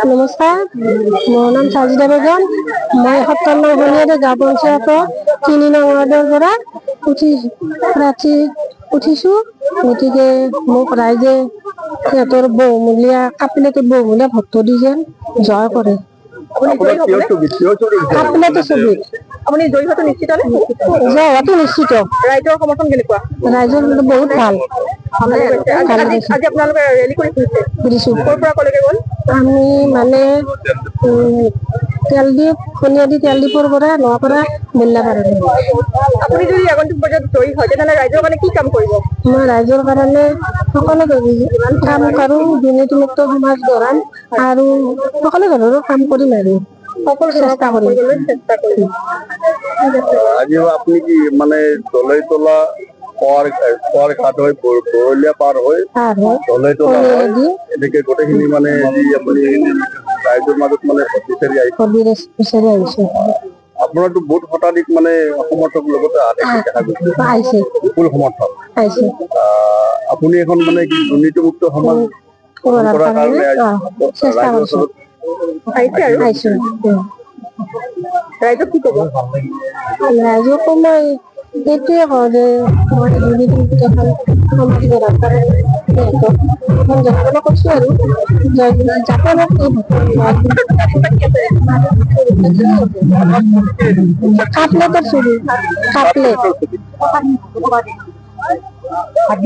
নমস্কাৰ, মোৰ নাম সাজিদা বেগম। মই ৭০ নং শনিয়াৰী গাঁও পঞ্চায়তৰ ৩ নং ৱাৰ্ডৰ পৰা প্ৰাৰ্থী উঠিছো। গতিকে মোক ৰাইজে সিহঁতৰ বহুমূলীয়া কাপিলাতি বহুমূলীয়া ভোট দি যেন জয় কৰে। কাপিলাতি ছবি আপুনি জয়ী হোৱাটো নিশ্চিত নে? জয় হোৱাটো নিশ্চিত। ৰাইজৰ সমৰ্থন কেনেকুৱা? ৰাইজৰ কিন্তু বহুত ভাল। আজি আপোনালোকে ৰেলী কৰি ফুৰিছে, ক'ৰ পৰা কলৈকে গ'ল? আমি মানে তেলডিপ শনিয়াৰী তেলডিপৰ পৰা নৱাপাৰা বেল্লাপাৰালৈ। আপুনি যদি আগন্তুক পৰ্যায়ত জয়ী হয় তেনেহ'লে ৰাইজৰ কাৰণে কি কাম কৰিব? মই ৰাইজৰ কাৰণে সকলো কাম কৰোঁ, দুৰ্নীতিমুক্ত সমাজ গঢ়াম আৰু সকলো ধৰণৰ কাম কৰিম আৰু চেষ্টা কৰিম। আজি আপনি কি মানে দলাই তোলা পার ঘাট হয়ে বরলিয়া পার হয়ে দলাই তোলা হয় এদিকে গোটেইখিনি মানে যি আপুনি ৰাইজৰ মাজত মানে বিচাৰি আহিছে। আপোনাৰতো বহুত শতাধিক মানে সমৰ্থক লগতে আহিছে বিপুল সমৰ্থক আপুনি এখন মানে কি দুৰ্নীতিমুক্ত সমাজ কৰাৰ কাৰণে ৰাইজৰ ওচৰত আহিছে। ৰাইজক কি ক'ব? ৰাইজক মই এইটোৱে কওঁ যে মই দুৰ্নীতিমুক্ত সমাজ গঢ়াৰ কাৰণে যত্ন কৰিছো আৰু কাপলেটৰ ছবি কাপলেট